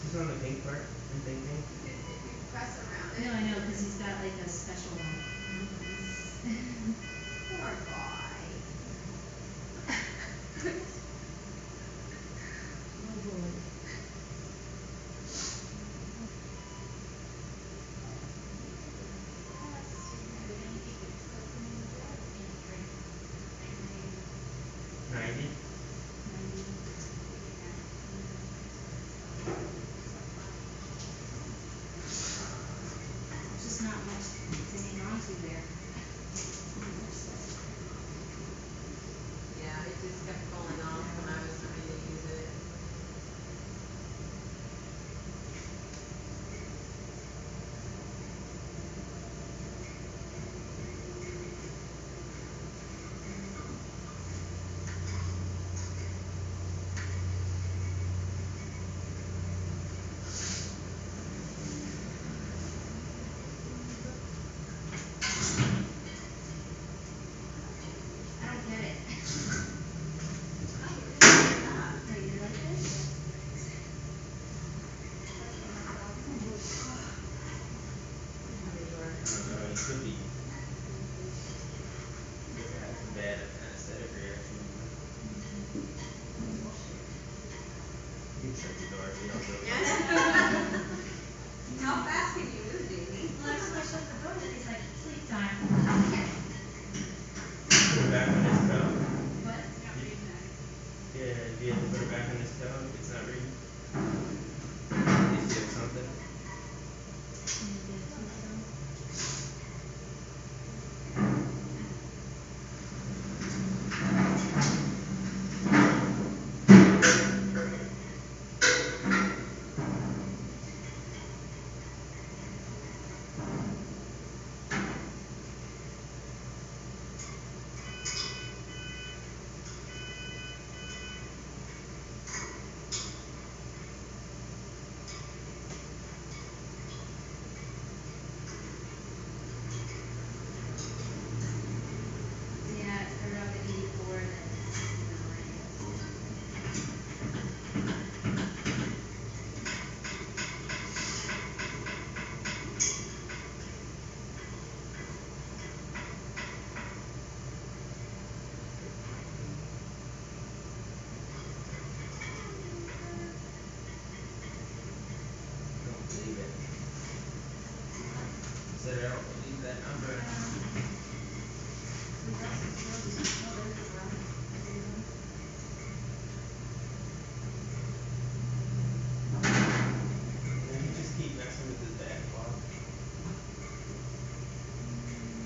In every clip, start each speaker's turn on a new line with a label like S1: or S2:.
S1: Who's on the pink part? I'm thinking.
S2: If you press around it.
S3: No, I know, because he's got like a special one.
S2: Poor guy.
S3: Oh boy.
S1: $90.
S3: 90. There's just not much to hang on to there.
S2: Yeah, it just kept falling off when I was trying to use it.
S3: I don't get it.
S2: Oh, you're doing a good job.
S3: Oh, you like this?
S1: It could be. This has a bad anesthetic reaction. You can shut the door if you don't feel
S2: How fast can you move, Jamie?
S3: Well, I just shut the door, it's like sleep time.
S1: Put it back on his toe.
S3: What?
S1: Yeah, do you have to put it back on his toe if it's not reading? At least you have something.
S3: Can you get to some? Yeah, it started off at 84 and then
S1: Don't believe it. Said I don't believe that number. Then you just keep messing with his back wall.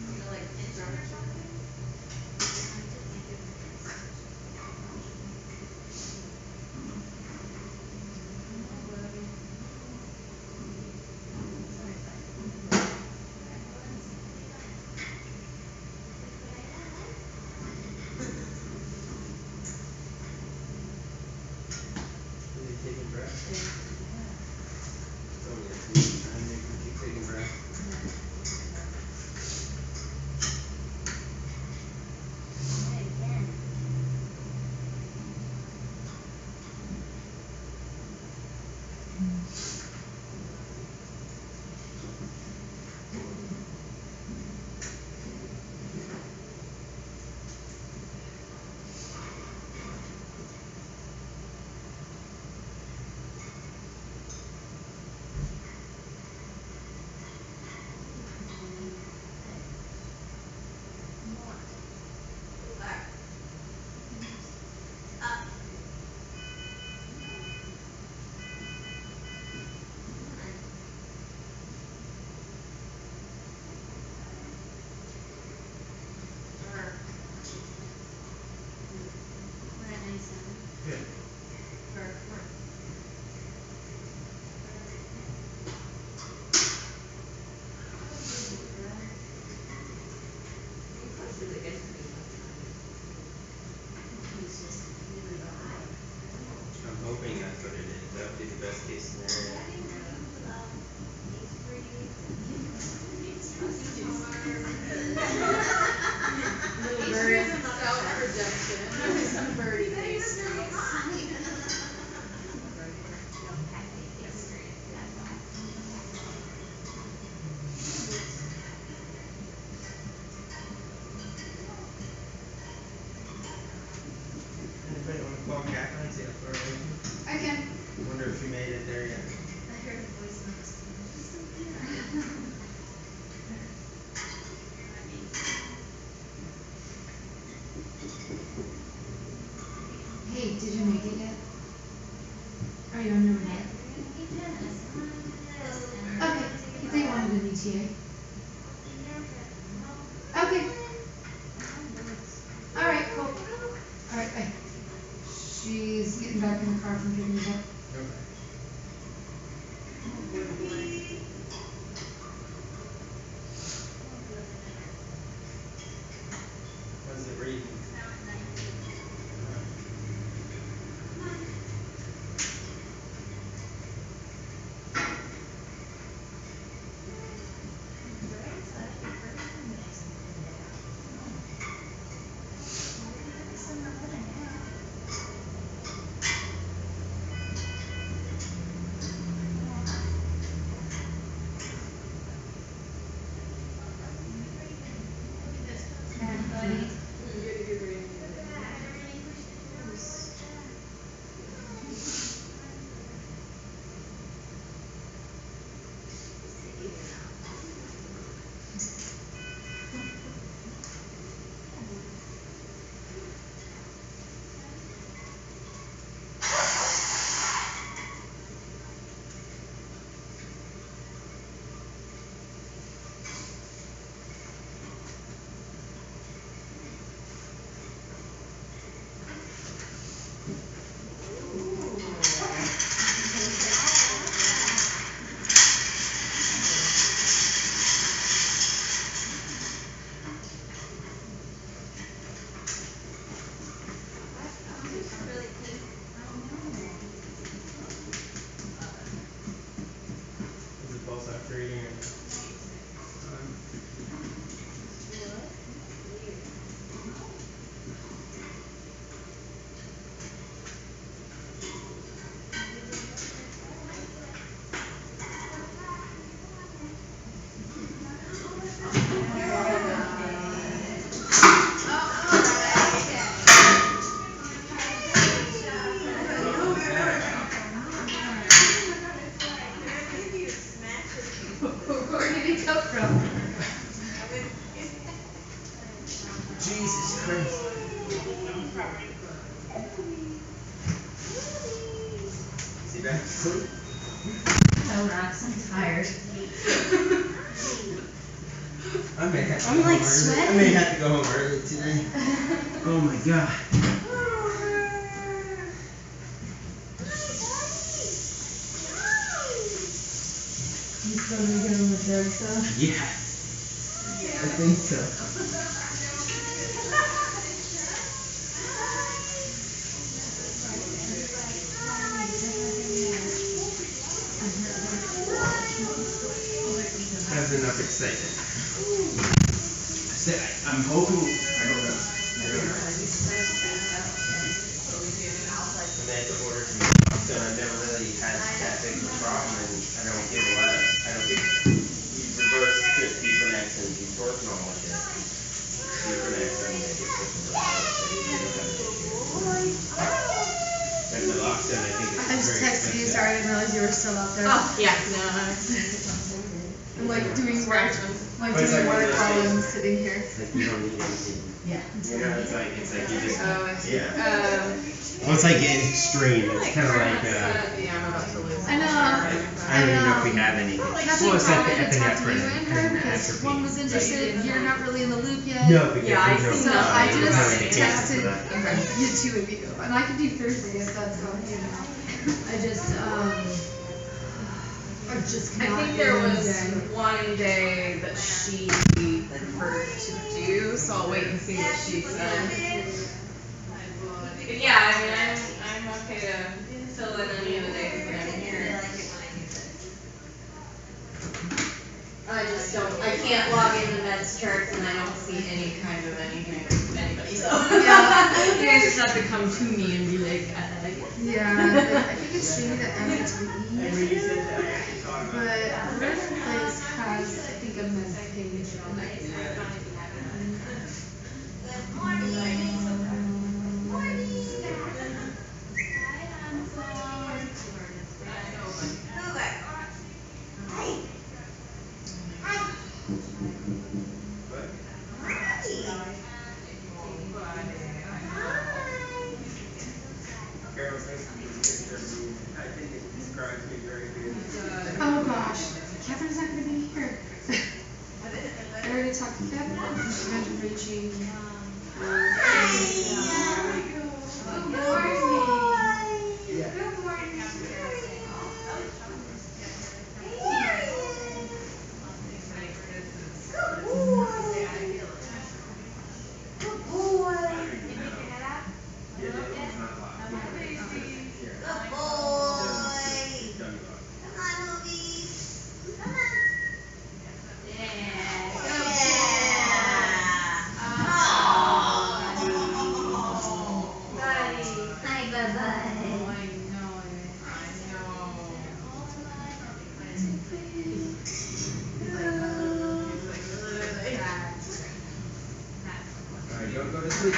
S2: You know, like pinch or something?
S1: Is he taking breath? It's only a few times they can keep taking breath.
S3: Hey, again.
S2: Back. Up. Or
S3: We're at 97.
S1: Good.
S2: or he pushes against me sometimes.
S3: He's just really high.
S1: I'm hoping that's what it is. That would be the best case scenario.
S2: Some birdie face.
S4: did you make it yet? Are you on your way? Okay, you think you wanted an ETA? Okay. Alright, cool. Alright, bye. She's getting back in the car from picking it up.
S1: Okay. How's it reading? Is it pulse ox reading or?
S4: Where did he come from?
S1: Jesus Christ. Is he back to sleep?
S3: No, Rox, I'm tired.
S1: I may have to
S3: I'm
S1: go
S3: like
S1: home early. I
S3: sweating.
S1: may have to go home early today. Oh my god.
S4: You still gonna get him the drugs though?
S1: Yeah. I think so. I have enough excitement. I said I'm hoping. I don't know. And they had to order some so I've never really had that big of a problem, and I don't give a lot of. I don't think you reverse just Buprenex and butorphanol with it. Buprenex, I mean, I get pushing the bottle, so you don't have an issue. And naloxone, I think
S4: I
S1: it's
S4: just
S1: very
S4: texted you,
S1: expensive.
S4: sorry, I didn't realize you were still out there.
S2: Oh, yeah, no,
S4: I'm like doing work, like
S1: But it's
S4: doing
S1: like one of
S4: work
S1: those
S4: while I'm
S1: things-
S4: sitting here.
S1: It's like you don't need anything.
S3: Yeah.
S1: You know, it's like you just.
S2: Oh, I see.
S1: Yeah. Well, it's like extreme. It's kind of like.
S2: Yeah, I'm about to lose.
S4: I know.
S1: I don't even know if we have anything.
S4: Kathy
S1: Well, it's like the
S4: wanted to talk to you
S1: epinephrine
S4: and her,
S1: and the
S4: because one was
S1: atropine.
S4: interested, you're not really in the loop yet.
S1: No, because
S2: Yeah, I
S1: there's
S2: see
S1: no.
S4: So I
S2: no,
S4: just
S1: no indication
S4: texted
S1: for that.
S4: you two of you, and I can do Thursday if that's how you know. I just
S2: I
S4: cannot
S2: think
S4: do
S2: there was
S4: Wednesday.
S2: one day that she preferred to do, so I'll wait and see what she says. But yeah, I mean, I'm okay to fill in any of the days that I'm here. I just don't, I can't log into Meds charts and I don't see any kind of anything with anybody, so.
S4: Yeah.
S2: You guys just have to come to me and be like,
S4: Yeah, I think it's shady that Emmett's leave, but Rest Place has, I think, a men's page on it.
S2: There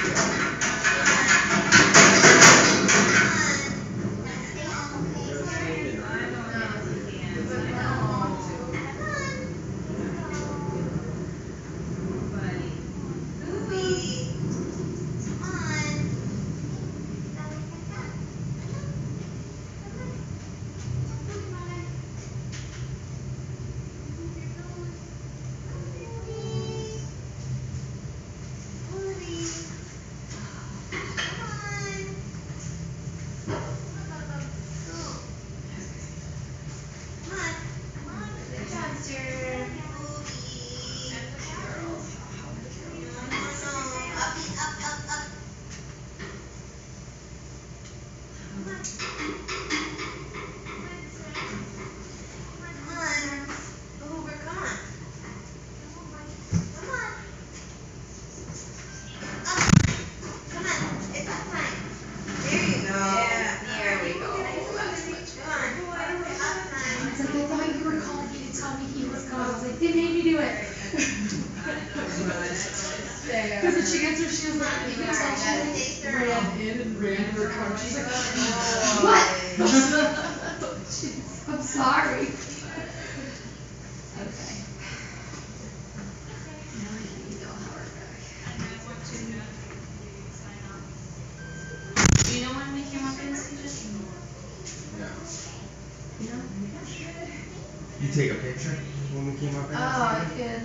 S2: we go. That's much better.
S4: It's like, I thought you were calling me to tell me he was gone. I was like, they made me do it. Because when she answered, she was like, he was like, she ran in and ran to her car. She's like, what? Jeez, I'm sorry. Okay. Now I can email Howard back.
S3: Do you know when we came up in this position?
S1: No.
S4: You know?
S1: You take a picture when we came up in
S4: Oh, I can,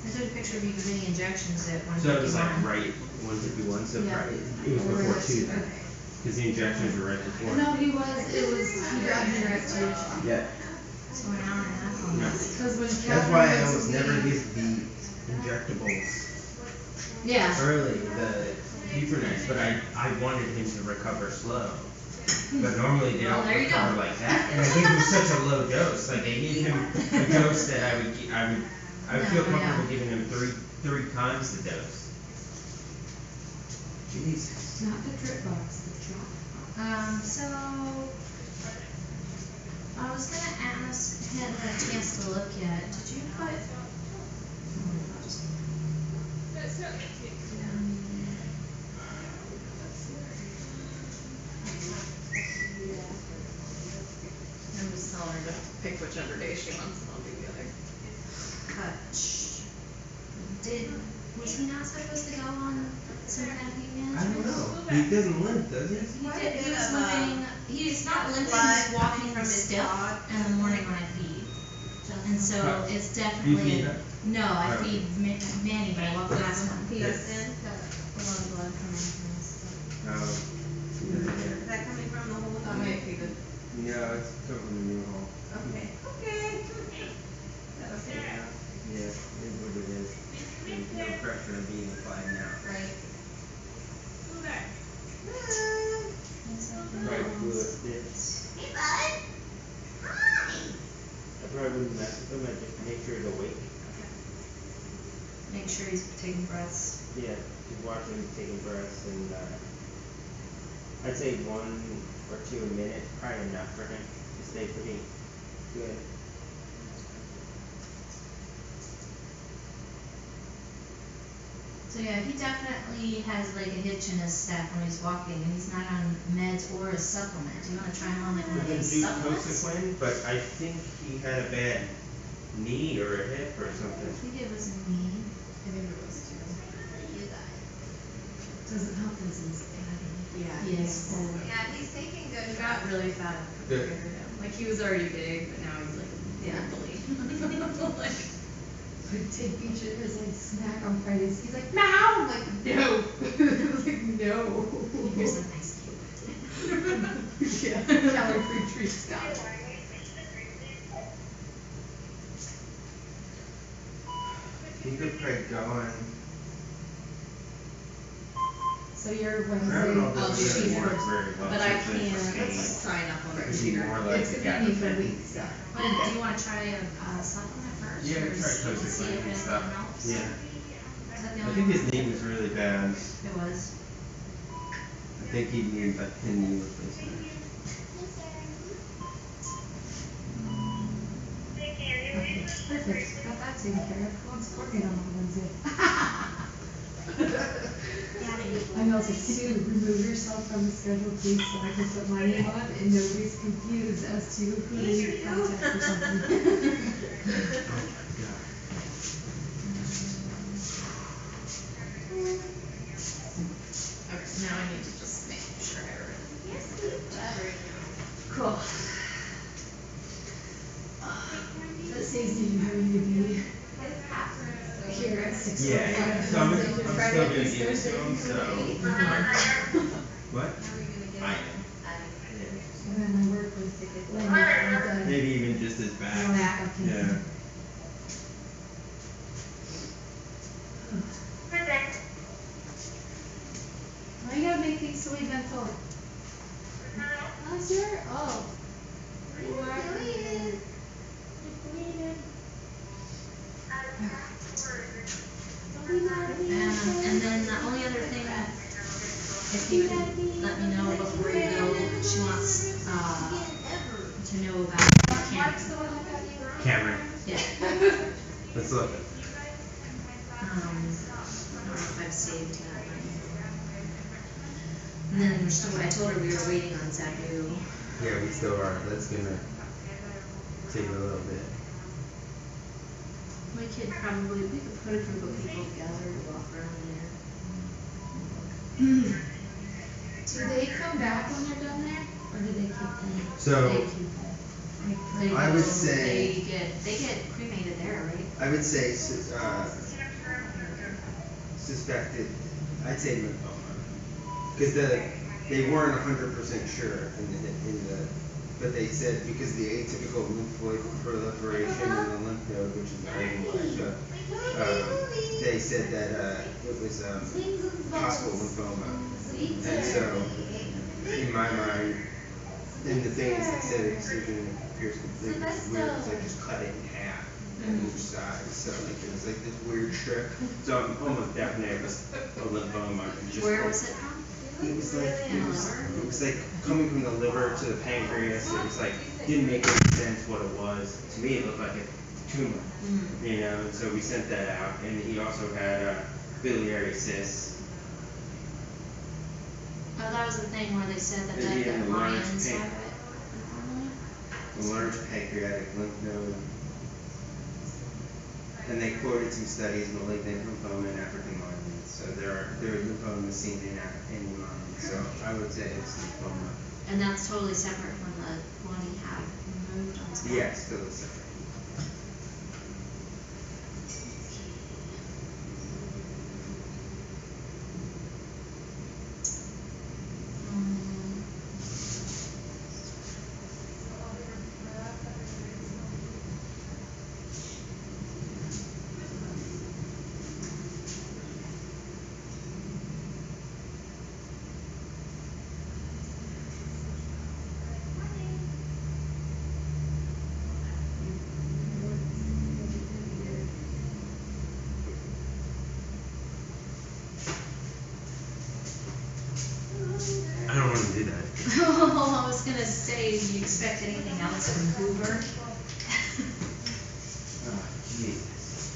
S3: I took a picture of you giving the injections at 151.
S1: So it was like right 151, so
S4: Yeah.
S1: probably, it was before 2 then. Because the injections were right before.
S4: no, he got here at 2.
S1: Yeah.
S3: So an hour and a half
S1: No.
S3: almost.
S4: Because when
S1: That's
S4: Catherine
S1: why I
S4: went to
S1: almost never
S4: leave-
S1: give the injectables
S4: Yeah.
S1: early, the Buprenex, but I wanted him to recover slow. But normally they
S3: Well,
S1: don't
S3: there you
S1: recover
S3: go.
S1: like that, and I gave him such a low dose, like I gave him a dose that I would feel
S3: No, yeah.
S1: comfortable giving him three times the dose. Jesus.
S4: Not the drip box, the drop box.
S3: So I was gonna ask, hadn't had a chance to look yet. Did you put?
S2: I'm just telling her to pick whichever day she wants and I'll do the other.
S3: Hutch. Was he not supposed to go on some kind of pain
S1: I don't
S3: management?
S1: know. He doesn't limp, does he?
S3: He was limping, he's not limping, he's walking from stiff in the morning when I feed. And so it's
S1: You
S3: definitely,
S1: feed him?
S3: no, I
S1: Oh.
S3: feed Manny, but I walk past him.
S2: He
S1: Yeah.
S2: is in.
S3: A lot of blood coming from his stuff.
S1: No. He doesn't care.
S5: Is that coming from the whole
S2: That might be the.
S1: No, it's coming from the new hall.
S5: Okay. Okay. That'll figure it out.
S1: Yeah, it is what it is. There's no pressure being applied now.
S5: Right.
S1: Right, glue it.
S5: Hey, bud. Hi.
S1: I probably wouldn't mess with him, I'd just make sure he's awake.
S3: Make sure he's taking breaths.
S1: Yeah, just watching him taking breaths and, I'd say 1 or 2 a minute, probably enough for him to stay pretty good.
S3: So yeah, he definitely has like a hitch in his step when he's walking, and he's not on meds or a supplement. Do you wanna try him on like one of
S1: We can
S3: these
S1: do
S3: supplements?
S1: Cosequin, but I think he had a bad knee or a hip or
S3: I
S1: something.
S3: think it was me.
S4: I think it was too.
S3: You got
S4: Doesn't help us in Spanish.
S2: Yeah.
S3: it. Yes.
S5: Yeah, he's taking good.
S2: He got really fat after
S1: Good.
S2: we figured him. Like he was already big, but now he's like bully. Like
S4: I take each of his like snack on Fridays. He's like, Meow! I'm like, no. Like, no.
S3: Here's an ice cube.
S4: Yeah, calorie-free treats, got it.
S1: He could probably go on.
S4: So you're
S1: I don't
S4: Wednesday,
S1: know if
S2: I'll
S1: this
S2: do
S1: is
S2: it
S1: gonna work
S2: first,
S1: very well.
S2: but I
S1: especially for
S2: can't
S1: skating.
S2: sign up on the
S1: It'd be
S2: computer.
S1: more like
S4: it's
S1: the
S4: gonna be for
S1: gap
S4: weeks, so.
S3: What, do you wanna try a supplement first?
S1: Yeah,
S3: or
S1: try
S3: see if
S1: Cosequin and
S3: anything
S1: stuff.
S3: helps?
S1: Yeah.
S3: Is that the
S1: I
S3: only
S1: think
S3: one?
S1: his knee was really bad.
S3: It was.
S1: I think he needed a pin knee replacement.
S4: Okay, perfect. Got that taken care of. Who wants coordinate on Wednesday? I know, it's like, Sue, remove yourself from the schedule, please, so I can put my name on, and nobody's confused as to who they need to contact or something.
S3: Okay, now I need to just make sure I remember. Cool.
S4: That saves you having to be here at 6:05.
S1: Yeah, so I'm still gonna give it to him, so. What? I am.
S4: And then I work with Lynn all day.
S1: Maybe even just as bad. Yeah.
S4: Why you gotta make things so eventful? Oh, sure, oh.
S3: And then the only other thing, if you could let me know before you go, she wants, to know about
S1: Cameron.
S3: Yeah.
S1: Let's look.
S3: I don't know if I've saved that. And then we're still, I told her we were waiting on Zabu.
S1: Yeah, we still are. That's gonna take a little bit.
S3: We could probably, we could put a group of people together to walk around there.
S4: Do they come back when they're done there, or do they keep them?
S1: So-
S3: They keep them. They
S6: I
S3: go-
S6: would say-
S3: They get cremated there, right?
S6: I would say, suspected, I'd say lymphoma. Cause they weren't 100% sure in the, but they said because of the atypical lymphoid proliferation in the lymph node, which is ivy, they said that, it was, possible lymphoma. And so, in my mind, in the veins that said excision appears complete, it's weird, it's like just cut it in half on each side, so like it was like this weird strip. So I'm almost definite it was a lymphoma.
S3: Where was it from?
S6: It was like,
S3: In the liver?
S6: it was like coming from the liver to the pancreas, it was like, didn't make any sense what it was. To me, it looked like a tumor, you know, and so we sent that out, and he also had, biliary cysts.
S3: Oh, that was the thing where they said that
S6: Yeah,
S3: the
S6: the large
S3: lions
S6: pink.
S3: have it.
S6: A large pancreatic lymph node. And they quoted some studies, malignant lymphoma and African lions. So there are lymphomas seen in lions. So I would say it's lymphoma.
S3: And that's totally separate from the one you have removed on top.
S6: Yes, still separate.
S1: I don't wanna do that.
S3: Oh, I was gonna say, do you expect anything else from Hoover?
S6: Oh, Jesus.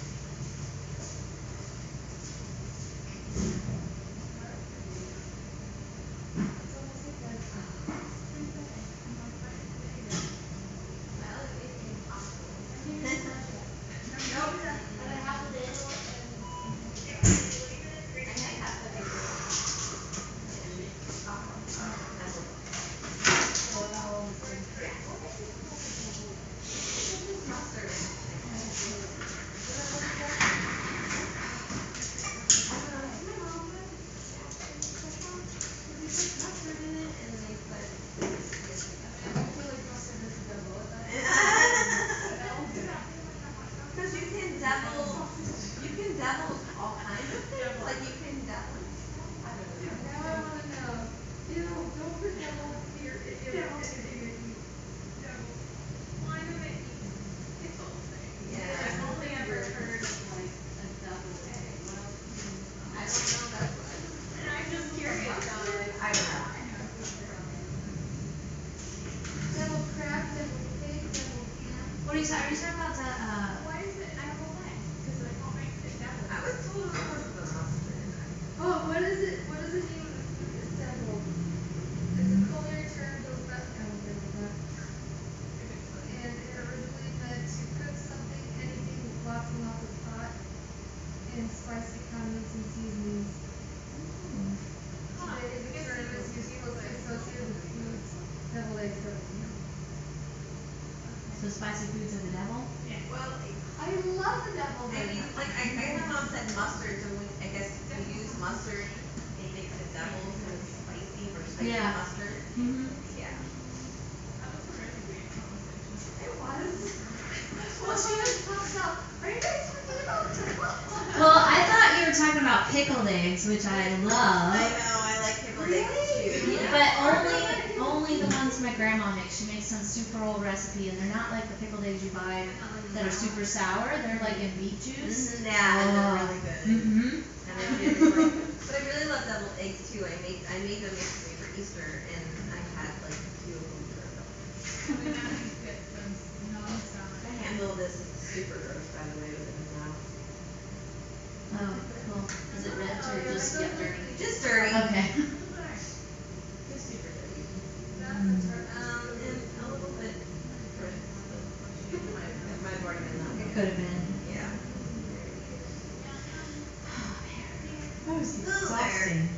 S5: Cause you can devil all kinds of things, like you can devil, I don't know. Yeah, I've only ever heard of like a double A, what else? I don't know, that's what and I'm just curious, I don't know.
S4: Double crab, double pig, double ham.
S3: What are you talking about
S5: Why is it double A? Cause it all makes it double. I was told it was the mustard.
S3: spicy foods are the devil?
S5: Well,
S4: I love the devil.
S5: I mean, like, I heard mom said mustard, so I guess if you use mustard, it makes it devil, because it's spicy or spicy
S3: Yeah.
S5: mustard.
S3: Mm-hmm.
S5: Yeah. It was.
S4: Well, she was talking about, are you guys talking about
S3: Well, I thought you were talking about pickled eggs, which I love.
S5: I know, I like pickled eggs too.
S3: Yeah, but only the ones my grandma makes. She makes some super old recipe, and they're not like the pickled eggs you buy that are super sour. They're like in beet juice.
S5: Mhm, yeah, and they're really good.
S3: Mm-hmm.
S5: And they're really good. But I really love deviled eggs too. I made them yesterday for Easter, and I had like a few of them for a couple. The handle of this is super gross, by the way, with it in the mouth.
S3: Oh, cool. Is it ripped or just get dirty?
S5: Just dirty.
S3: Okay.
S5: Just super dirty. And a little bit gross. It might have already been that way.
S3: Could have been.
S5: Yeah.
S3: That was
S5: exhausting.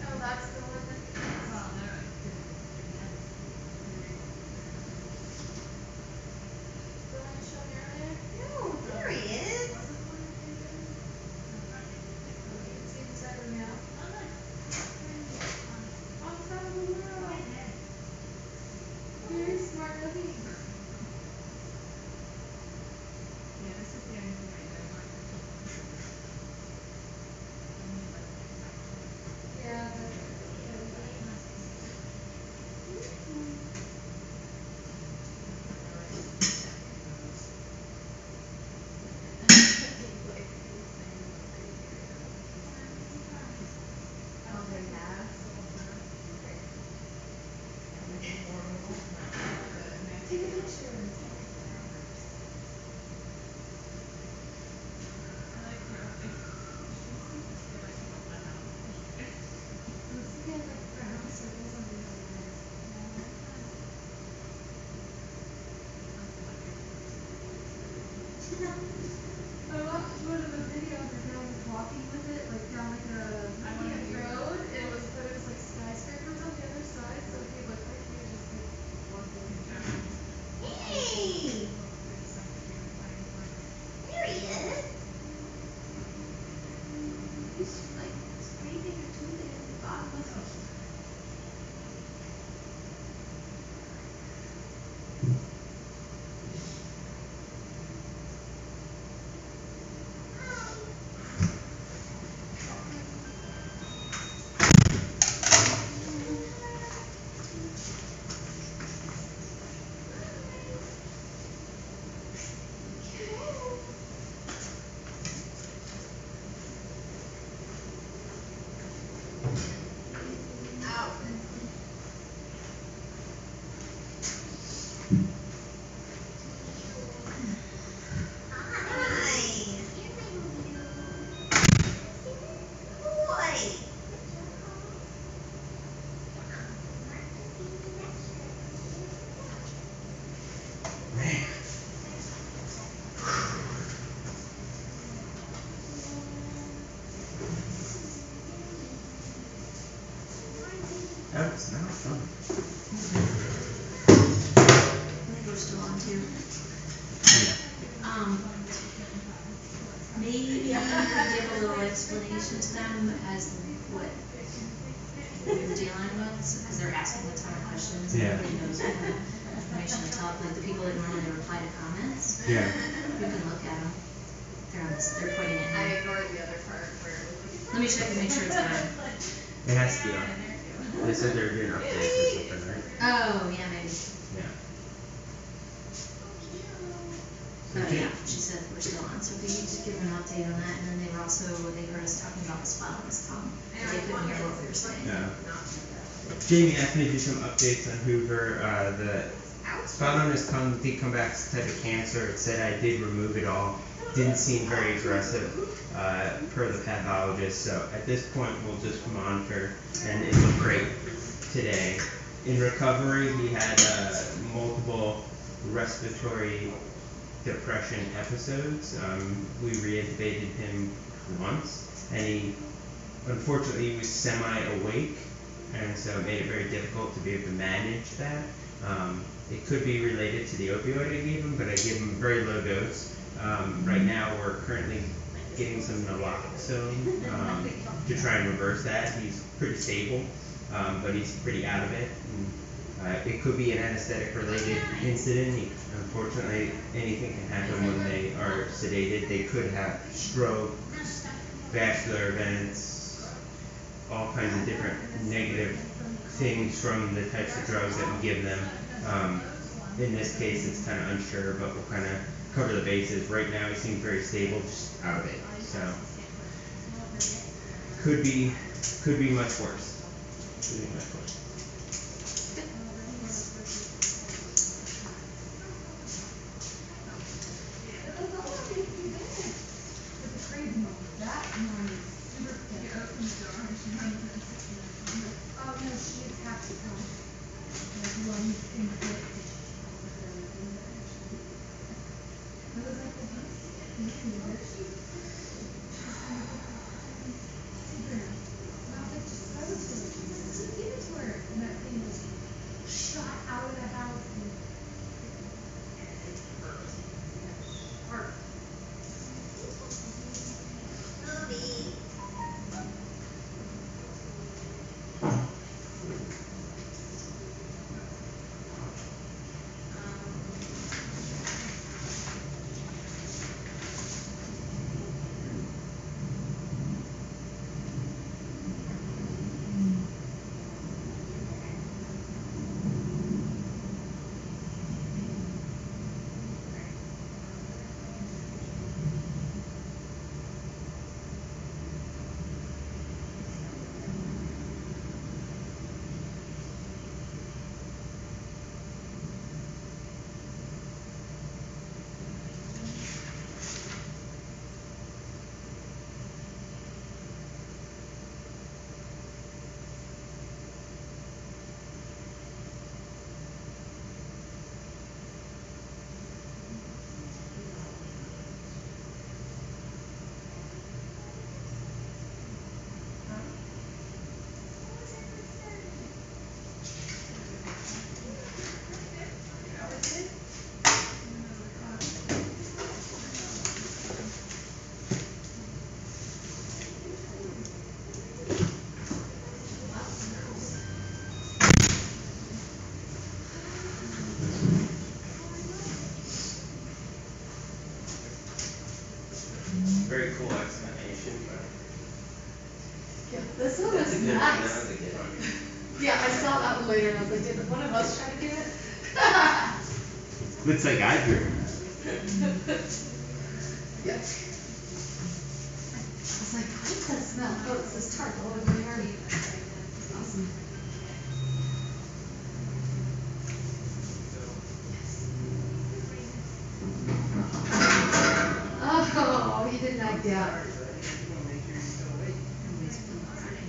S4: Oh, that's the one that. The one you showed me earlier?
S5: No, there he is.
S4: See inside of the mouth? On top of the world. Very smart looking. Yeah, take a picture. Let's get like brown circles on the eyes. I watched one of the videos where girl was walking with it, like down like a road, and it was like skyscrapers on the other side, so he looked like he was just like walking.
S5: Hey! There he is. He's like scraping or toothing at the bottom of the
S1: That was not fun.
S3: I think we're still on too. Maybe you could give a little explanation to them as to what you're dealing with, because they're asking a ton of questions and
S1: Yeah.
S3: nobody knows what. information on top, like the people that normally reply to comments.
S7: Yeah.
S3: You can look at them. They're on this, they're pointing at
S5: I
S3: you.
S5: ignored the other part where it was like.
S3: Let me check and make sure it's on.
S7: It has to be on. They said they were doing updates or something, right?
S3: Oh, yeah, maybe.
S7: Yeah.
S3: Oh, yeah, she said we're still on, so we need to give an update on that, and then they were also, they heard us talking about the spot on his tongue. They couldn't hear what we were saying.
S7: Yeah. Jamie asked me to do some updates on Hoover. The spot on his tongue did come back as a type of cancer. It said I did remove it all. Didn't seem very aggressive, per the pathologist. So at this point, we'll just monitor, and it looked great today. In recovery, he had multiple respiratory depression episodes. We reintubated him once, and he unfortunately was semi-awake, and so it made it very difficult to be able to manage that. It could be related to the opioid I gave him, but I gave him a very low dose. Right now, we're currently getting some naloxone to try and reverse that. He's pretty stable, but he's pretty out of it. And, it could be an anesthetic-related incident. Unfortunately, anything can happen when they are sedated. They could have stroke, vascular events, all kinds of different negative things from the types of drugs that we give them. In this case, it's kind of unsure, but we'll kind of cover the bases. Right now, he seems very stable, just out of it. So, could be much worse. Could be much worse.
S4: It's a crazy one. That one is super cool. He opened the door and she runs in 6 minutes. Oh no, she is half the time. Like one in the bit. I was like, well, what's super. And I was like, just go to it. Just give it to her. And that thing was shot out of the house and hurt.
S1: Very cool explanation, but.
S4: Yeah, this one
S1: That's a
S4: was
S1: good one, that
S4: nice.
S1: was a good one.
S4: Yeah, I saw that one later and I was like, did one of us try to do it?
S7: Looks like I drew.
S4: Yep. I was like, what does that smell? Oh, it's this tart all over my already. Awesome. Oh, he did knock down.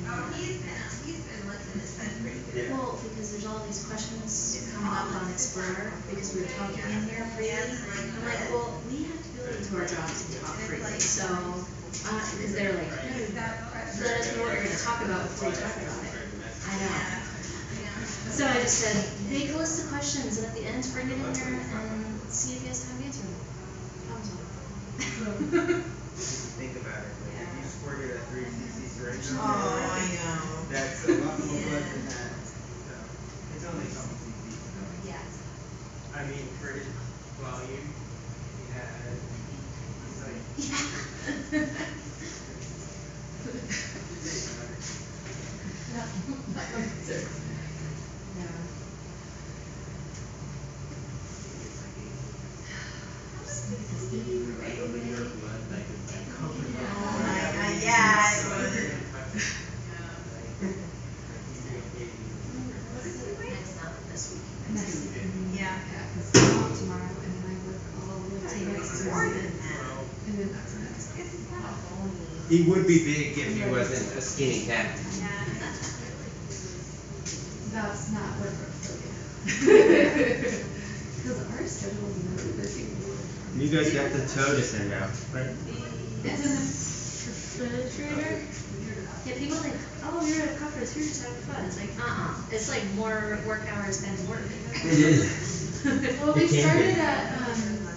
S5: Oh, he's been listening to that pretty good.
S1: Yeah.
S3: Well, because there's all these questions coming up on Explorer, because we were talking in here freely. I'm like, well, we have to go into our jobs and talk freely, so, because they're like, hey, let us know what you're gonna talk about before you talk about it. I know. So I just said, make a list of questions, and at the end, bring it in here and see if he has time to answer them. Problem solved.
S6: Think about it, like if you squirted a 3cc syringe.
S5: Oh, I know.
S6: That's a lot more blood than that. So, it's only a couple cc.
S5: Yes.
S3: Yeah. Next up, this week.
S4: Next week.
S5: Yeah.
S4: Yeah, 'cause I'm off tomorrow and then I work all the way next Thursday. And then that's next.
S7: He would be big if he wasn't a skinny cat.
S4: That's not what we're Because our schedule is really busy.
S7: You guys got the toe to send out, right?
S3: It's in the refrigerator. Yeah, people think, oh, you're at a conference, you're just having fun. It's like, it's like more work hours than work.
S7: It is.
S4: Well, we
S7: It can
S4: started
S7: be.
S4: at,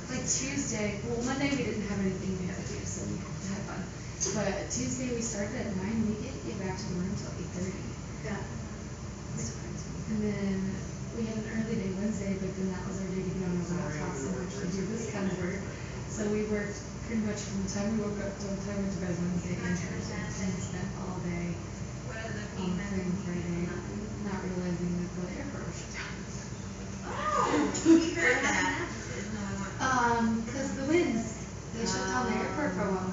S4: like Tuesday, well, Monday we didn't have anything we had to do, so we had fun. But Tuesday we started at 9, we didn't get back to the room till 8:30.
S3: Yeah.
S4: And then we had an early day Wednesday, but then that was our day to get on our laptops and actually do this kind of work. So we worked pretty much from the time we woke up till the time we went to bed Wednesday and Thursday, and spent all day on the plane Friday, not realizing that the airport was shut down. Cause the winds, they shut down the airport for a while,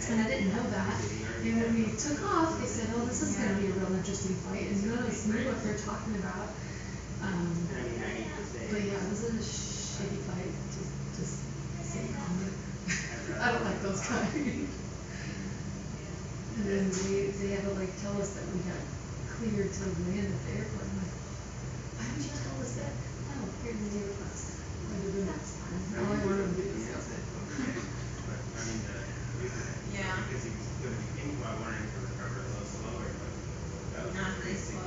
S4: and I didn't know that. And when we took off, they said, oh, this is gonna be a real interesting flight, and none of us knew what they're talking about. But yeah, it was a shitty flight, just say calmly. I don't like those kind. And then they had to like tell us that we got cleared to land at the airport. I'm like, why would you tell us that? Oh, here's the new request. That's fine. All I wanted to do was go.
S5: Yeah. Not really slow.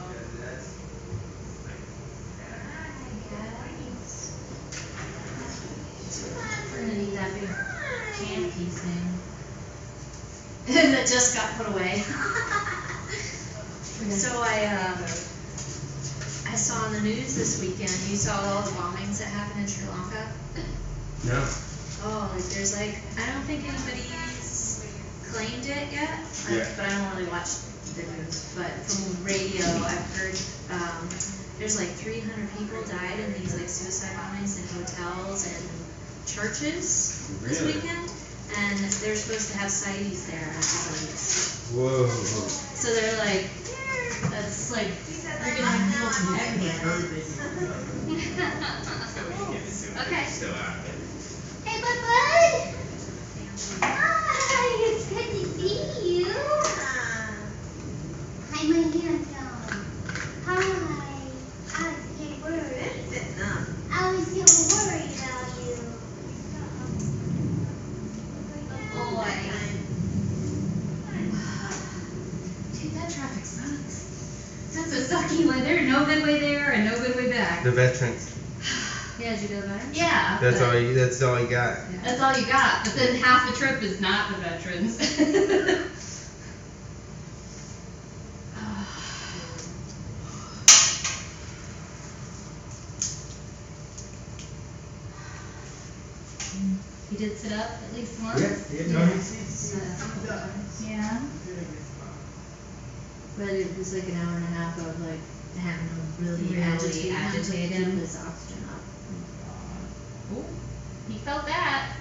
S3: We're gonna need that big can piece thing. That just got put away. So I saw on the news this weekend, you saw all the bombings that happened in Sri Lanka?
S7: No.
S3: Oh, there's like, I don't think anybody's claimed it yet,
S7: Yeah.
S3: but I don't really watch the news. But from radio, I've heard, there's like 300 people died in these like suicide bombings in hotels and churches this
S7: Really?
S3: weekend. And they're supposed to have sightees there after police.
S7: Whoa.
S3: So they're like, that's like, they're gonna have people from everywhere. Okay.
S7: Still out there.
S5: Hey, Bud. Hi, it's good to see you. Hi, my handsome. Hi. I was getting worried. I was so worried about you. Boy.
S3: Dude, that traffic sucks. That's a sucky way. There's no good way there and no good way back.
S7: The veterans.
S3: Yeah, did you go there?
S2: Yeah.
S7: That's
S2: but
S7: all you. That's all you got.
S2: That's all you got, but then half the trip is not the veterans.
S3: You did sit up at least once? Yeah. But it was like an hour and a half of like having a really agitated. Keep his oxygen up.
S2: Ooh, he felt that.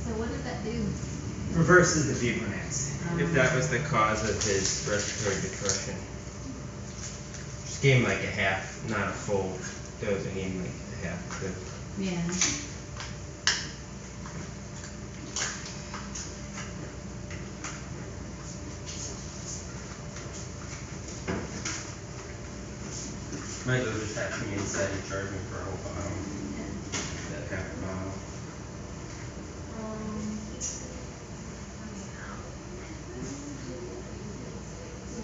S2: So what does that do?
S7: Reverses the Buprenax. If that was the cause of his respiratory depression. Just gave him like a half, not a full dose. I gave him like a half.
S3: Yeah.
S7: Might as well just have me inside and charge me for a whole bottle. That half a bottle.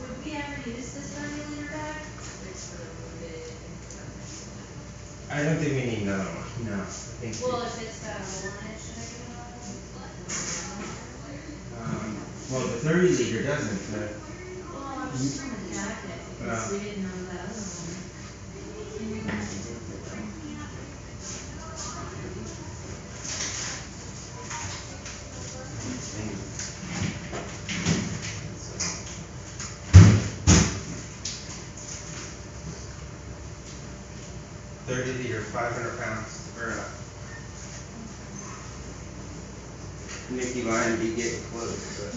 S5: Would we ever use this 30-liter bag?
S7: I don't think we need another one. No. I think
S5: Well, if it's got a hole in it, should I get another one?
S7: well, the 30-liter doesn't.
S5: Well, I'm just trying to jack it because we didn't know that other one.
S7: 30 or 500 pounds, or
S6: Nikki Lyon be getting close, but.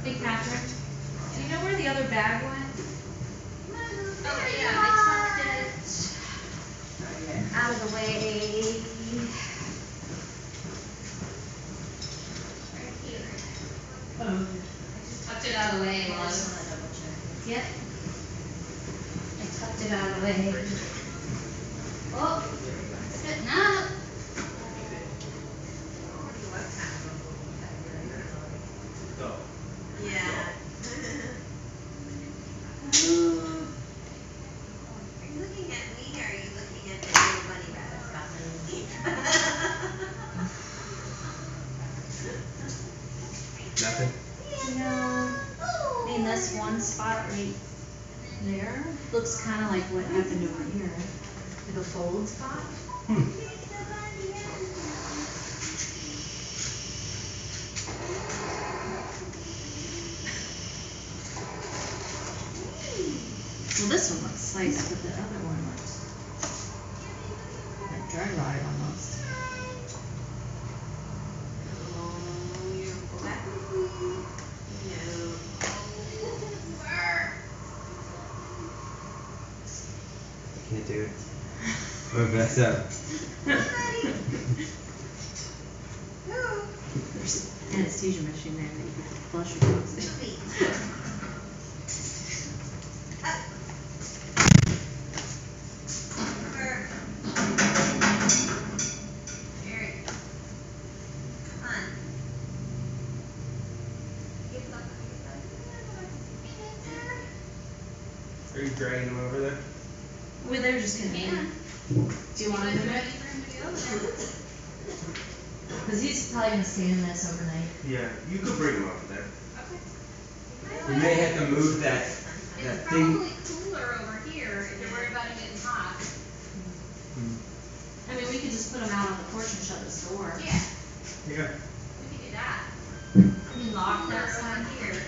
S3: Hey Patrick, do you know where the other bag went?
S5: Oh, yeah, I tucked it out of the way. Right here.
S2: Tucked it out of the way,
S3: I
S2: was.
S3: just wanna double check. Yep. I tucked it out of the way.
S5: Oh, sitting up. Yeah. Are you looking at me or are you looking at the little bunny rabbits behind me?
S7: nothing.
S3: No, I mean, this one spot right there looks kinda like what happened over here, like a fold spot. Well, this one looks nice, but the other one looks like dry rotted almost.
S5: Oh, you're black. No.
S6: Can't do it. Move that up.
S3: There's an anesthesia machine there that you can flush your toxin.
S5: Very good. Come on. Get up.
S7: Are you dragging them over there?
S3: Well, they're just gonna.
S5: Yeah.
S3: Do you wanna do it?
S5: Ready for him to go there?
S3: Cause he's probably gonna stay in this overnight.
S7: Yeah, you could bring them over there.
S5: Okay.
S7: We may have to move that
S5: It's
S7: thing.
S5: probably cooler over here if you're worried about it getting hot.
S3: I mean, we could just put him out on the porch and shut this door.
S5: Yeah,
S7: Yeah.
S5: we could do that. We can lock that side here.